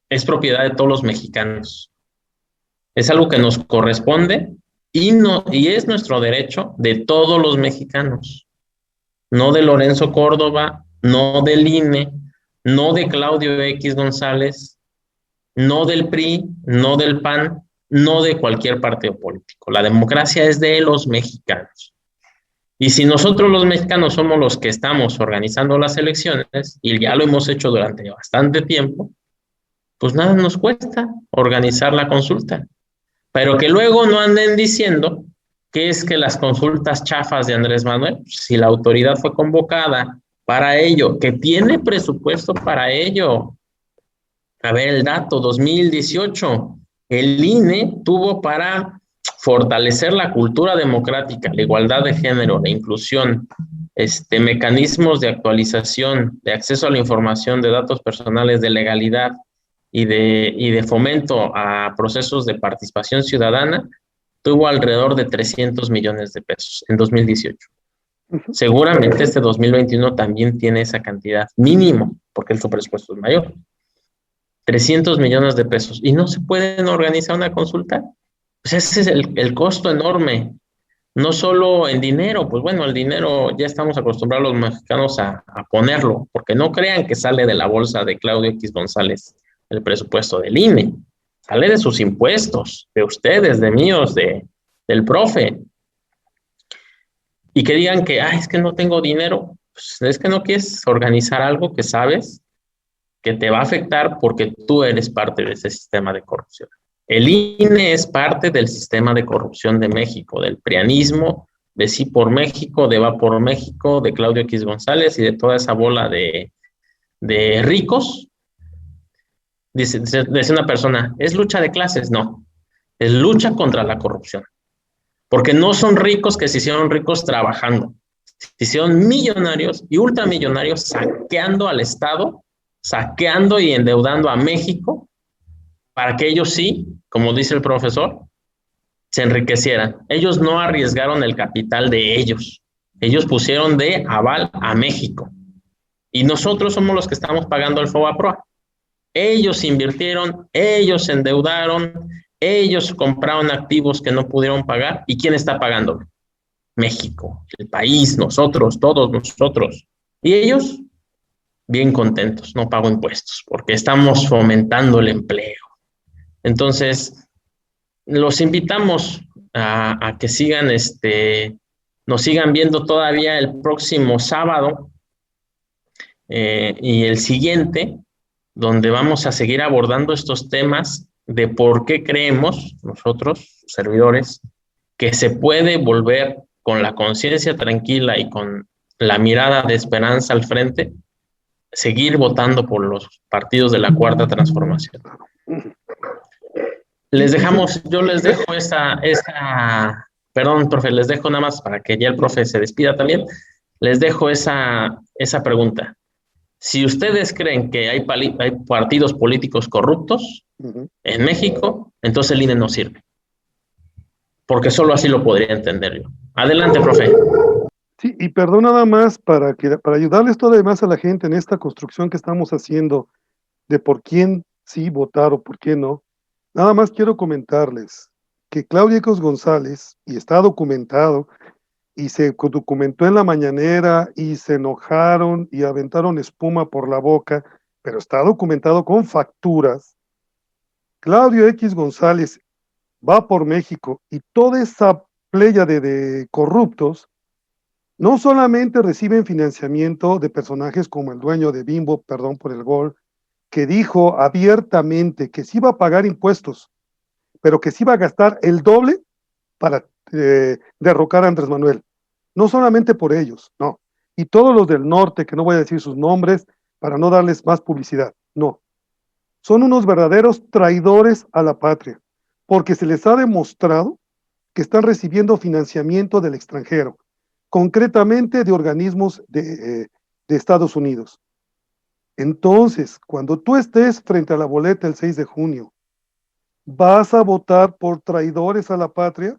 es propiedad de todos los mexicanos. Es algo que nos corresponde y es nuestro derecho de todos los mexicanos, no de Lorenzo Córdoba, no del INE, no de Claudio X González, no del PRI, no del PAN, no de cualquier partido político. La democracia es de los mexicanos. Y si nosotros los mexicanos somos los que estamos organizando las elecciones, y ya lo hemos hecho durante bastante tiempo, pues nada nos cuesta organizar la consulta. Pero que luego no anden diciendo que es que las consultas chafas de Andrés Manuel, si la autoridad fue convocada para ello, que tiene presupuesto para ello, A ver el dato, 2018, el INE tuvo para fortalecer la cultura democrática, la igualdad de género, la inclusión, mecanismos de actualización, de acceso a la información, de datos personales, de legalidad y de fomento a procesos de participación ciudadana, tuvo alrededor de 300 millones de pesos en 2018. Seguramente este 2021 también tiene esa cantidad mínimo, porque el presupuesto es mayor. 300 millones de pesos. ¿Y no se pueden organizar una consulta? Pues ese es el costo enorme. No solo en dinero, pues bueno, el dinero ya estamos acostumbrados los mexicanos a ponerlo, porque no crean que sale de la bolsa de Claudio X González el presupuesto del INE. Sale de sus impuestos, de ustedes, de míos, del profe. Y que digan que, es que no tengo dinero, pues es que no quieres organizar algo que sabes que te va a afectar porque tú eres parte de ese sistema de corrupción. El INE es parte del sistema de corrupción de México, del prianismo, de Sí por México, de Va por México, de Claudio X González y de toda esa bola de ricos. Dice una persona, ¿es lucha de clases? No, es lucha contra la corrupción. Porque no son ricos que se hicieron ricos trabajando, se hicieron millonarios y ultramillonarios saqueando al Estado, saqueando y endeudando a México para que ellos sí, como dice el profesor, se enriquecieran. Ellos no arriesgaron el capital de ellos, ellos pusieron de aval a México y nosotros somos los que estamos pagando el FOBAPROA. Ellos invirtieron, ellos se endeudaron, ellos compraron activos que no pudieron pagar. ¿Y quién está pagando? México, el país, nosotros, todos nosotros. Y ellos, bien contentos, no pago impuestos, porque estamos fomentando el empleo. Entonces, los invitamos a que sigan, nos sigan viendo todavía el próximo sábado y el siguiente, donde vamos a seguir abordando estos temas de por qué creemos nosotros, servidores, que se puede volver con la conciencia tranquila y con la mirada de esperanza al frente, seguir votando por los partidos de la Cuarta Transformación. Yo les dejo perdón, profe, les dejo nada más para que ya el profe se despida también, les dejo esa pregunta. Si ustedes creen que hay partidos políticos corruptos en México, entonces el INE no sirve. Porque solo así lo podría entender yo. Adelante, profe. Sí, y perdón nada más para ayudarles todavía más a la gente en esta construcción que estamos haciendo de por quién sí votar o por quién no. Nada más quiero comentarles que Claudio X González, y está documentado, y se documentó en la mañanera, y se enojaron y aventaron espuma por la boca, pero está documentado con facturas. Claudio X González va por México y toda esa playa de corruptos no solamente reciben financiamiento de personajes como el dueño de Bimbo, perdón por el gol, que dijo abiertamente que sí iba a pagar impuestos, pero que sí iba a gastar el doble para derrocar a Andrés Manuel. No solamente por ellos, no. Y todos los del norte, que no voy a decir sus nombres para no darles más publicidad, no. Son unos verdaderos traidores a la patria, porque se les ha demostrado que están recibiendo financiamiento del extranjero, concretamente de organismos de Estados Unidos. Entonces, cuando tú estés frente a la boleta el 6 de junio, ¿vas a votar por traidores a la patria?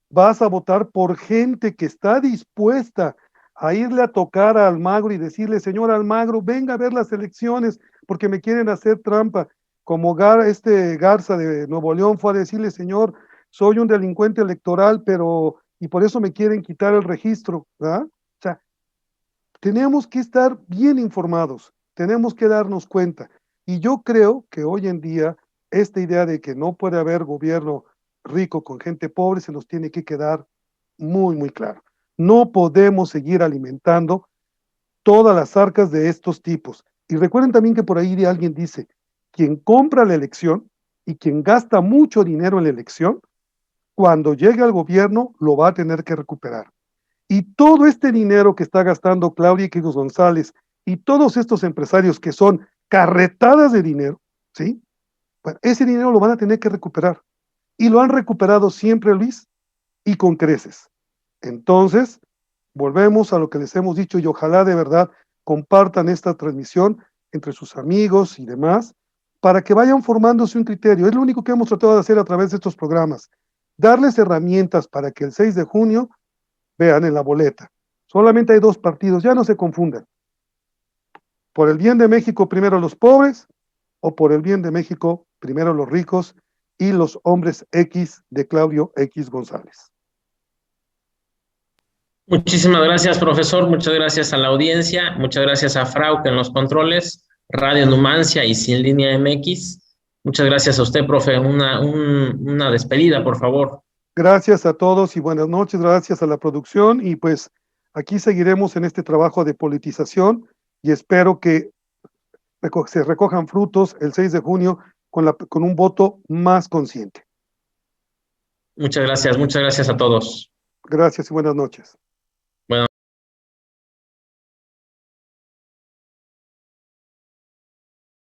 ¿Vas a votar por gente que está dispuesta a irle a tocar a Almagro y decirle, señor Almagro, venga a ver las elecciones porque me quieren hacer trampa? Como Garza de Nuevo León fue a decirle, señor, soy un delincuente electoral, y por eso me quieren quitar el registro, ¿verdad? O sea, tenemos que estar bien informados, tenemos que darnos cuenta. Y yo creo que hoy en día esta idea de que no puede haber gobierno rico con gente pobre se nos tiene que quedar muy, muy claro. No podemos seguir alimentando todas las arcas de estos tipos. Y recuerden también que por ahí alguien dice, quien compra la elección y quien gasta mucho dinero en la elección, cuando llegue al gobierno lo va a tener que recuperar. Y todo este dinero que está gastando Claudia X González y todos estos empresarios que son carretadas de dinero, ¿sí? Bueno, ese dinero lo van a tener que recuperar. Y lo han recuperado siempre, Luis, y con creces. Entonces, volvemos a lo que les hemos dicho y ojalá de verdad compartan esta transmisión entre sus amigos y demás para que vayan formándose un criterio. Es lo único que hemos tratado de hacer a través de estos programas. Darles herramientas para que el 6 de junio vean en la boleta. Solamente hay 2 partidos, ya no se confundan. Por el bien de México, primero los pobres, o por el bien de México, primero los ricos y los hombres X de Claudio X González. Muchísimas gracias, profesor. Muchas gracias a la audiencia. Muchas gracias a Frauke en los controles, Radio Numancia y Sin Línea MX. Muchas gracias a usted, profe. Una despedida, por favor. Gracias a todos y buenas noches. Gracias a la producción. Y pues aquí seguiremos en este trabajo de politización y espero que se recojan frutos el 6 de junio con un voto más consciente. Muchas gracias a todos. Gracias y buenas noches.